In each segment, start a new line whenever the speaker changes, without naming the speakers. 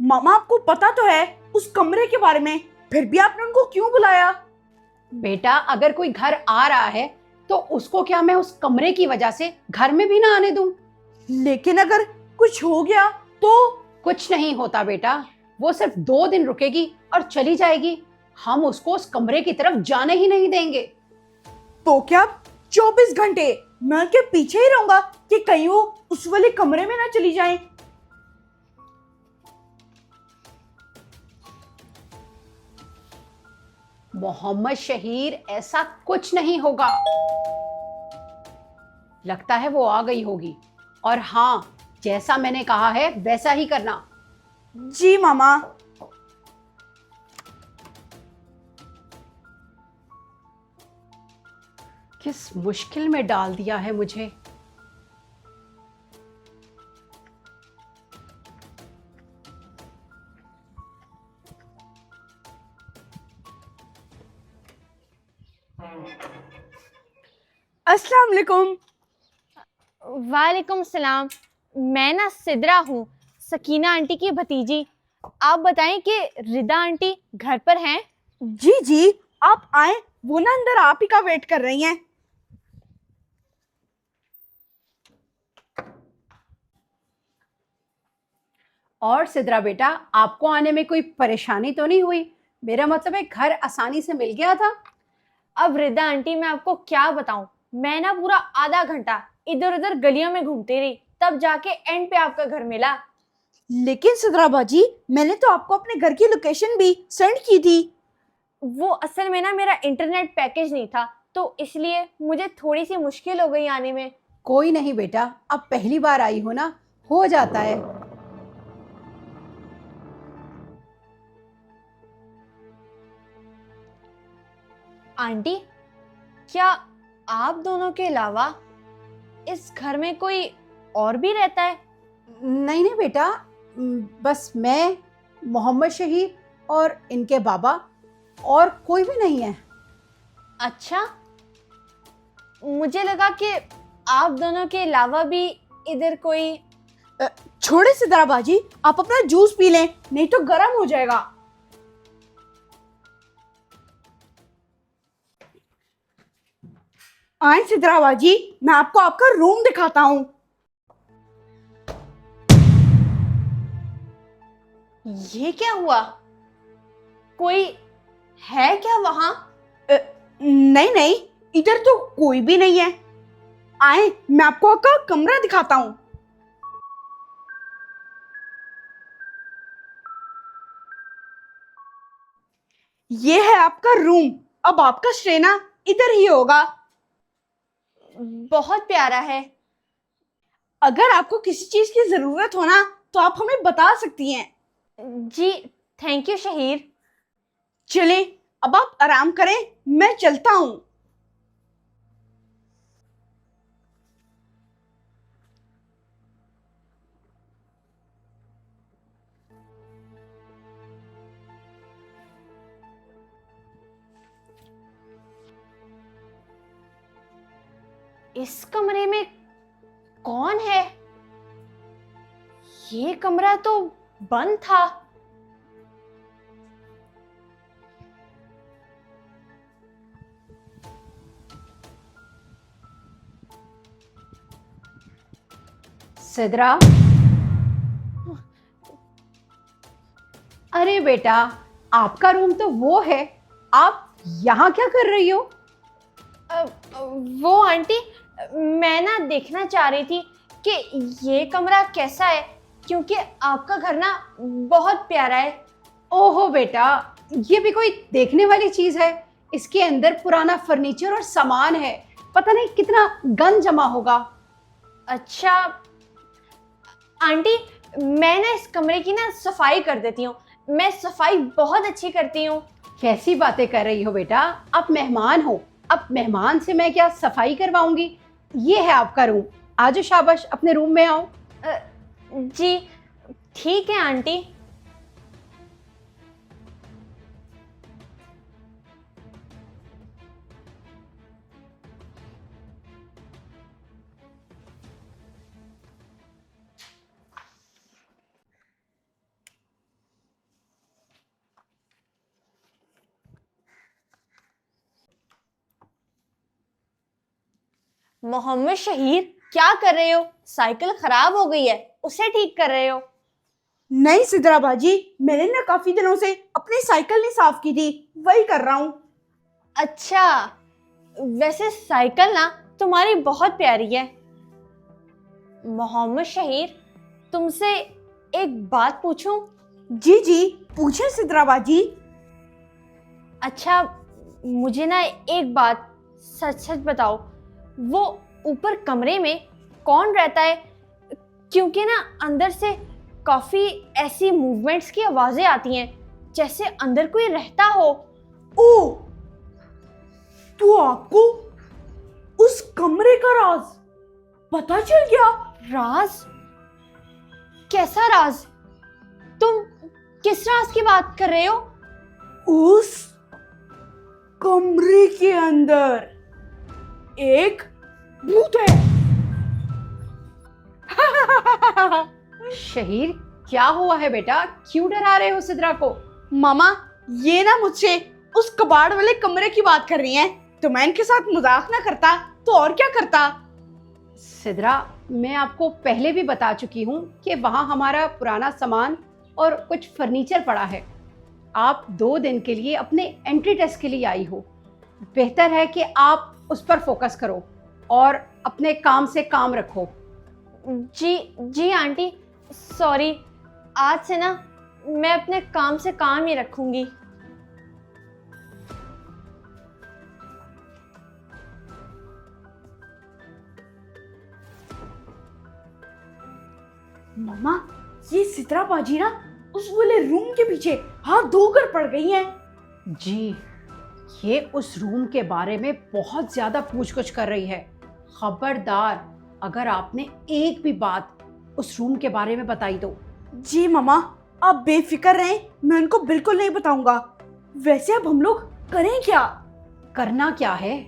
मामा आपको पता तो है उस कमरे के बारे में, फिर भी आपने उनको क्यों बुलाया?
बेटा, अगर कोई घर आ रहा है तो उसको क्या मैं उस कमरे की वजह से घर में भी ना आने दूं?
लेकिन अगर कुछ हो गया तो?
कुछ नहीं होता बेटा, वो सिर्फ 2 दिन रुकेगी और चली जाएगी। हम उसको उस कमरे की तरफ जाने ही नहीं देंगे।
तो क्या 24 घंटे मैं उनके पीछे ही रहूंगा कि कहीं वो उस वाले कमरे में ना चली जाएं?
मोहम्मद शहीर, ऐसा कुछ नहीं होगा। लगता है वो आ गई होगी। और हाँ, जैसा मैंने कहा है वैसा ही करना।
जी मामा।
किस मुश्किल में डाल दिया है मुझे।
अस्सलाम वालेकुम।
वालेकुम सलाम। मैं ना सिद्रा हूँ, सकीना आंटी की भतीजी। आप बताएं कि रिदा आंटी घर पर हैं?
जी जी, आप आए, वो ना अंदर आप ही का वेट कर रही हैं।
और सिद्रा बेटा, आपको आने में कोई परेशानी तो नहीं हुई? मेरा मतलब है घर आसानी से मिल गया था।
अब रिदा आंटी, मैं आपको क्या बताऊं, मैं ना पूरा आधा घंटा इधर उधर गलियों में घूमती रही, तब जाके एंड पे आपका घर मिला।
लेकिन सिद्रा बाजी, मैंने तो आपको अपने घर की लोकेशन भी सेंड की थी।
वो असल में ना मेरा इंटरनेट पैकेज नहीं था, तो इसलिए मुझे थोड़ी सी मुश्किल हो गई आने में।
कोई नहीं बेटा, अब पहली बार आई हो ना, हो जाता है।
आंटी, क्या आप दोनों के अलावा इस घर में कोई और भी रहता है?
नहीं नहीं बेटा, बस मैं, मोहम्मद शहीर और इनके बाबा, और कोई भी नहीं है।
अच्छा, मुझे लगा कि आप दोनों के अलावा भी इधर कोई।
छोड़े सिद्रा बाजी, आप अपना जूस पी लें, नहीं तो गर्म हो जाएगा। आए सिद्रा बाजी, मैं आपको आपका रूम दिखाता हूँ।
ये क्या हुआ? कोई है क्या वहां?
नहीं नहीं, इधर तो कोई भी नहीं है। आए, मैं आपको आपका कमरा दिखाता हूँ। ये है आपका रूम। अब आपका स्टे ना इधर ही होगा।
बहुत प्यारा है।
अगर आपको किसी चीज की जरूरत हो ना, तो आप हमें बता सकती हैं।
जी, थैंक यू शहीर।
चलें, अब आप आराम करें, मैं चलता हूँ।
इस कमरे में कौन है? ये कमरा तो बंद था।
सिद्रा, अरे बेटा, आपका रूम तो वो है, आप यहाँ क्या कर रही हो?
वो आंटी, मैं ना देखना चाह रही थी कि ये कमरा कैसा है, क्योंकि आपका घर ना बहुत प्यारा है।
ओहो बेटा, ये भी कोई देखने वाली चीज है? इसके अंदर पुराना फर्नीचर और सामान है, पता नहीं कितना गंद जमा होगा।
अच्छा आंटी, मैं ना इस कमरे की ना सफाई कर देती हूँ। मैं सफाई बहुत अच्छी करती हूँ।
कैसी बातें कर रही हो बेटा, आप मेहमान हो, अब मेहमान से मैं क्या सफाई करवाऊंगी? ये है आपका रूम, आजो शाबाश अपने रूम में आओ।
जी ठीक है आंटी। मोहम्मद शहीर, क्या कर रहे हो? साइकिल खराब हो गई है, उसे ठीक कर रहे हो?
नहीं सिद्रा बाजी, मैंने ना काफी दिनों से अपनी साइकिल नहीं साफ की थी, वही कर रहा हूँ।
अच्छा, वैसे साइकिल ना तुम्हारी बहुत प्यारी है। मोहम्मद शहीर, तुमसे एक बात पूछूं?
जी जी, पूछे सिद्रा बाजी।
अच्छा, मुझे ना एक बात सच सच बताओ, वो ऊपर कमरे में कौन रहता है? क्योंकि ना अंदर से काफी ऐसी मूवमेंट्स की आवाजें आती हैं जैसे अंदर कोई रहता हो।
ओ, तो आपको उस कमरे का राज पता चल गया?
राज? कैसा राज? तुम किस राज की बात कर रहे हो?
उस कमरे के अंदर एक भूत है।
शहीर, क्या हुआ है बेटा? क्यों डरा रहे हो सिद्रा को?
मामा, ये ना मुझसे उस कबाड़ वाले कमरे की बात कर रही हैं, तो मैं इनके साथ मजाक ना करता तो और क्या करता।
सिद्रा, मैं आपको पहले भी बता चुकी हूँ कि वहाँ हमारा पुराना सामान और कुछ फर्नीचर पड़ा है। आप 2 दिन के लिए अपने एंट्री टेस्ट के लिए आई हो। बेहतर है कि आप उस पर फोकस करो और अपने काम से काम रखो।
जी जी आंटी, सॉरी, आज से ना मैं अपने काम से काम ही रखूंगी।
मामा, ये सित्रा बाजी ना उस वाले रूम के पीछे हाथ धोकर पड़ गई हैं।
जी, ये उस रूम के बारे में बहुत ज्यादा पूछगछ कर रही है। खबरदार, अगर आपने एक भी बात उस रूम के बारे में बताई तो।
जी मामा, आप बेफिक्र रहें, मैं उनको बिल्कुल नहीं बताऊंगा। वैसे अब हम लोग करें क्या?
करना क्या है?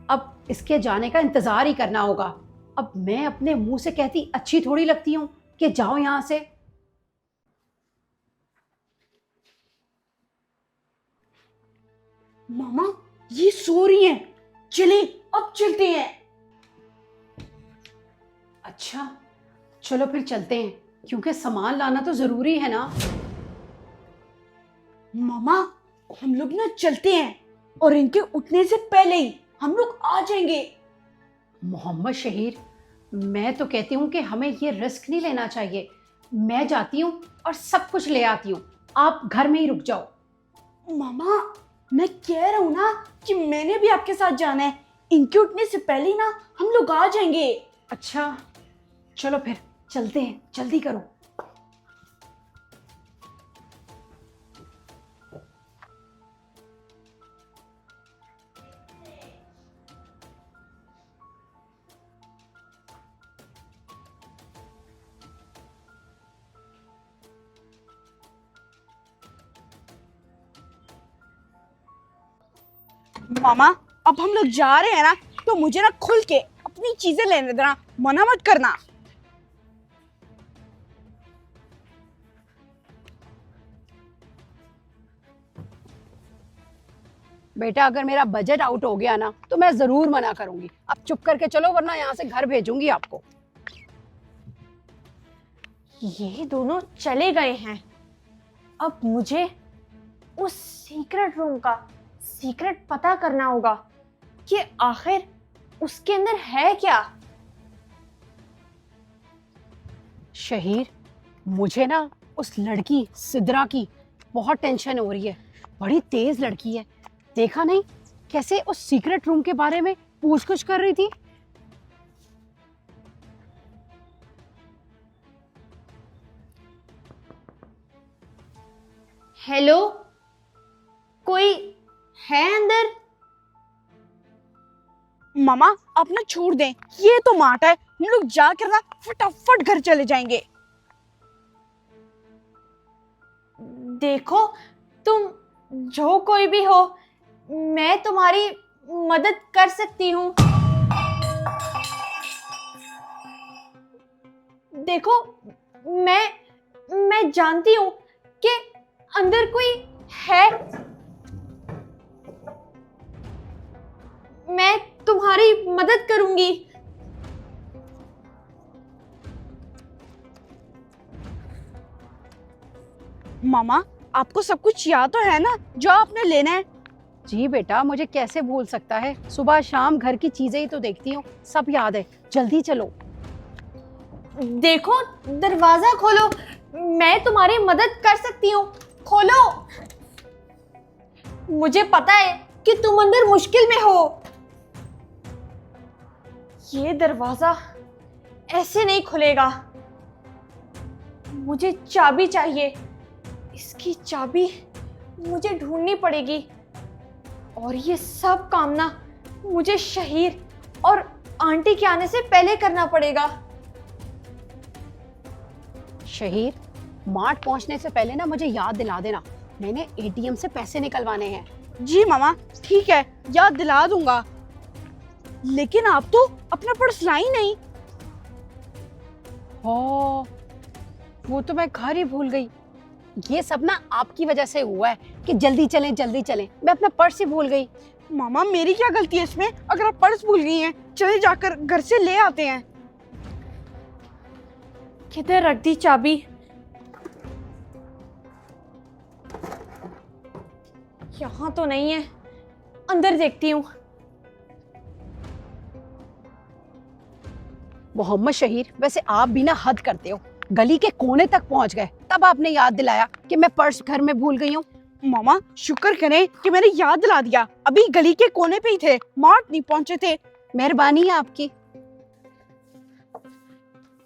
अब इसके जाने का इंतजार ही करना होगा। अब मैं अपने मुंह से कहती अच्छी थोड़ी लगती हूँ कि जाओ यहाँ से।
मामा, ये सो रही हैं, चले अब चलते हैं।
अच्छा, चलो फिर चलते हैं, क्योंकि सामान लाना तो जरूरी है ना।
मामा, हम लोग ना चलते हैं और इनके उठने से पहले ही हम लोग आ जाएंगे।
मोहम्मद शहीर, मैं तो कहती हूँ कि हमें ये रिस्क नहीं लेना चाहिए। मैं जाती हूँ और सब कुछ ले आती हूँ, आप घर में ही रुक जाओ।
मामा, मैं कह रहा हूँ ना कि मैंने भी आपके साथ जाना है। इनके उठने से पहले ही ना हम लोग आ जाएंगे।
अच्छा, चलो फिर चलते हैं, जल्दी करो।
मामा, अब हम लोग जा रहे हैं ना, तो मुझे ना खुल के अपनी चीजें लेने देना, मना मत करना।
बेटा, अगर मेरा बजट आउट हो गया ना तो मैं जरूर मना करूंगी। अब चुप करके चलो, वरना यहाँ से घर भेजूंगी आपको।
ये दोनों चले गए हैं। अब मुझे उस सीक्रेट रूम का सीक्रेट पता करना होगा कि आखिर उसके अंदर है क्या।
शहीर, मुझे ना उस लड़की सिद्रा की बहुत टेंशन हो रही है। बड़ी तेज लड़की है, देखा नहीं कैसे उस सीक्रेट रूम के बारे में पूछ-गुछ कर रही थी।
हेलो, कोई है अंदर?
मामा, आप ना छोड़ दें, ये तो माट है। हम लोग जाकर ना फटाफट घर चले जाएंगे।
देखो, तुम जो कोई भी हो, मैं तुम्हारी मदद कर सकती हूँ। देखो, मैं जानती हूँ कि अंदर कोई है। मैं तुम्हारी मदद करूंगी।
मामा, आपको सब कुछ याद तो है ना जो आपने लेना है?
जी बेटा, मुझे कैसे भूल सकता है। सुबह शाम घर की चीजें ही तो देखती हूँ, सब याद है। जल्दी चलो।
देखो, दरवाजा खोलो, मैं तुम्हारी मदद कर सकती हूँ। खोलो। मुझे पता है कि तुम अंदर मुश्किल में हो। ये दरवाजा ऐसे नहीं खुलेगा। मुझे चाबी चाहिए। इसकी चाबी मुझे ढूंढनी पड़ेगी। और ये सब काम ना मुझे शहीर और आंटी के आने से पहले करना पड़ेगा।
शहीर, मार्ट पहुंचने से पहले ना मुझे याद दिला देना, मैंने एटीएम से पैसे निकलवाने हैं।
जी मामा, ठीक है, याद दिला दूंगा। लेकिन आप तो अपना पर्स लाई नहीं।
ओ, वो तो मैं घर ही भूल गई। ये सब ना आपकी वजह से हुआ है कि जल्दी चलें जल्दी चलें, मैं अपना पर्स ही भूल गई।
मामा, मेरी क्या गलती है इसमें? अगर आप पर्स भूल गई हैं, चले जाकर घर से ले आते हैं।
किधर रख दी चाबी? यहाँ तो नहीं है, अंदर देखती हूँ।
मोहम्मद शहीर, वैसे आप भी ना हद करते हो। गली के कोने तक पहुंच गए, तब आपने याद दिलाया कि मैं पर्स घर में भूल गई हूँ।
मामा, शुक्र करें कि मैंने याद दिला दिया। अभी गली के कोने पे ही थे, मार्ट नहीं पहुंचे थे।
मेहरबानी है आपकी।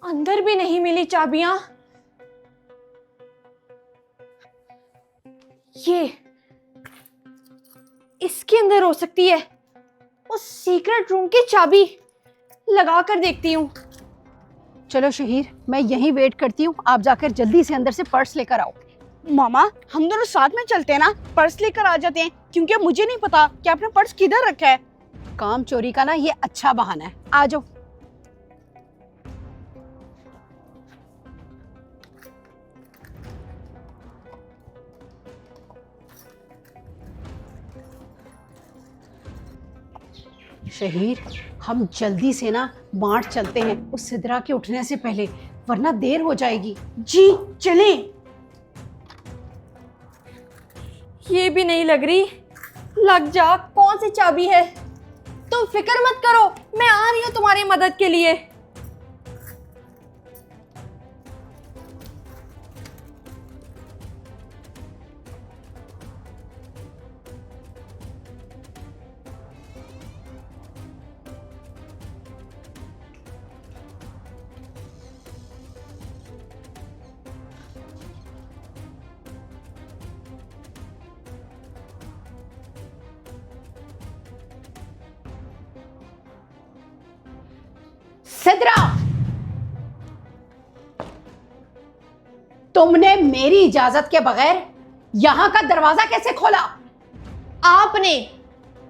अंदर भी नहीं मिली चाबियां। ये इसके अंदर हो सकती है। उस सीक्रेट रूम की चाबी लगा कर देखती हूँ।
चलो शहीर, मैं यहीं वेट करती हूँ, आप जाकर जल्दी से अंदर से पर्स लेकर आओ।
मामा, हम दोनों साथ में चलते हैं ना, पर्स लेकर आ जाते हैं, क्योंकि मुझे नहीं पता कि आपने पर्स किधर रखा है।
काम चोरी का ना ये अच्छा बहाना है, आ जाओ। शहीर, हम जल्दी से ना मार्ट चलते हैं उस सिद्रा के उठने से पहले, वरना देर हो जाएगी।
जी चलें।
ये भी नहीं लग रही। लग जा, कौन सी चाबी है? तुम फिक्र मत करो, मैं आ रही हूँ तुम्हारी मदद के लिए।
सिद्रा, तुमने मेरी इजाजत के बगैर यहाँ का दरवाजा कैसे खोला?
आपने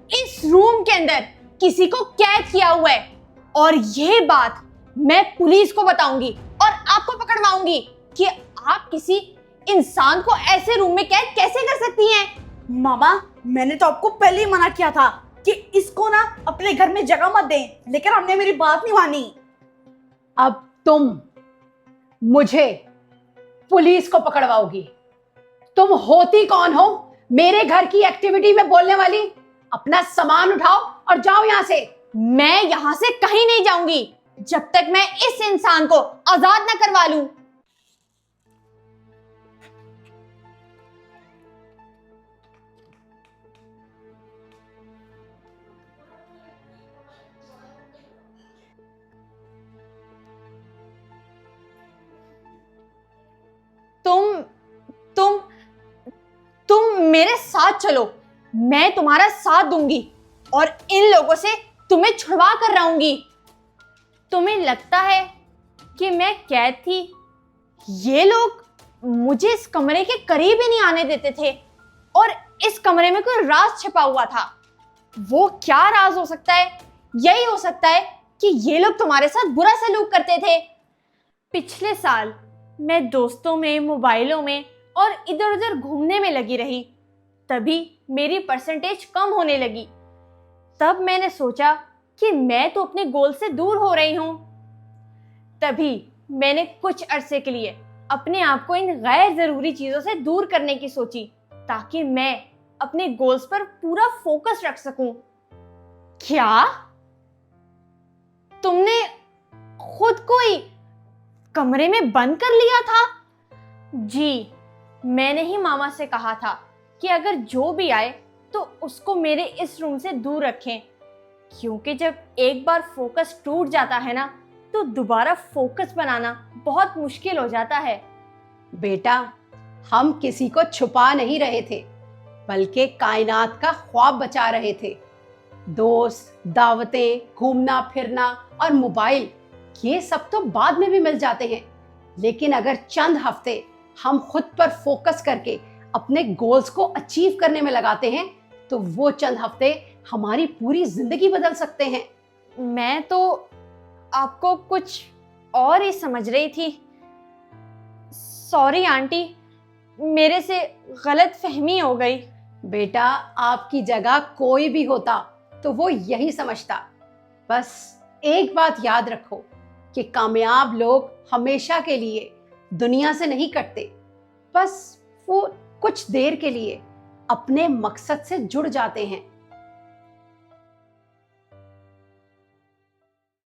इस रूम के अंदर किसी को कैद किया हुआ है, और ये बात मैं पुलिस को बताऊंगी और आपको पकड़वाऊंगी कि आप किसी इंसान को ऐसे रूम में कैद कैसे कर सकती हैं।
मामा, मैंने तो आपको पहले ही मना किया था कि इसको ना अपने घर में जगह मत दें, लेकिन आपने मेरी बात नहीं मानी।
अब तुम मुझे पुलिस को पकड़वाओगी? तुम होती कौन हो मेरे घर की एक्टिविटी में बोलने वाली? अपना सामान उठाओ और जाओ यहाँ से।
मैं यहाँ से कहीं नहीं जाऊंगी जब तक मैं इस इंसान को आजाद न करवा लूं। तुम तुम तुम मेरे साथ चलो, मैं तुम्हारा साथ दूंगी और इन लोगों से तुम्हें छुड़वा कर रहूंगी। तुम्हें लगता है कि मैं कैद थी? ये लोग मुझे इस कमरे के करीब ही नहीं आने देते थे, और इस कमरे में कोई राज छिपा हुआ था। वो क्या राज हो सकता है? यही हो सकता है कि ये लोग तुम्हारे साथ बुरा सलूक करते थे। पिछले साल मैं दोस्तों में, मोबाइलों में और इधर उधर घूमने में लगी रही, तभी मेरी परसेंटेज कम होने लगी। तब मैंने सोचा कि मैं तो अपने गोल से दूर हो रही हूं। तभी मैंने कुछ अरसे के लिए अपने आप को इन गैर जरूरी चीजों से दूर करने की सोची, ताकि मैं अपने गोल्स पर पूरा फोकस रख सकूं। क्या तुमने खुद को ही कमरे में बंद कर लिया था? जी, मैंने ही मामा से कहा था कि अगर जो भी आए तो उसको मेरे इस रूम से दूर रखें, क्योंकि जब एक बार फोकस टूट जाता है ना, तो दोबारा फोकस बनाना बहुत मुश्किल हो जाता है।
बेटा, हम किसी को छुपा नहीं रहे थे, बल्कि कायनात का ख्वाब बचा रहे थे। दोस्त, दावतें, घूमना फिरना और मोबाइल, ये सब तो बाद में भी मिल जाते हैं, लेकिन अगर चंद हफ्ते हम खुद पर फोकस करके अपने गोल्स को अचीव करने में लगाते हैं, तो वो चंद हफ्ते हमारी पूरी जिंदगी बदल सकते हैं।
मैं तो आपको कुछ और ही समझ रही थी। सॉरी आंटी, मेरे से गलत फहमी हो गई।
बेटा, आपकी जगह कोई भी होता तो वो यही समझता। बस एक बात याद रखो कि कामयाब लोग हमेशा के लिए दुनिया से नहीं कटते, बस वो कुछ देर के लिए अपने मकसद से जुड़ जाते हैं।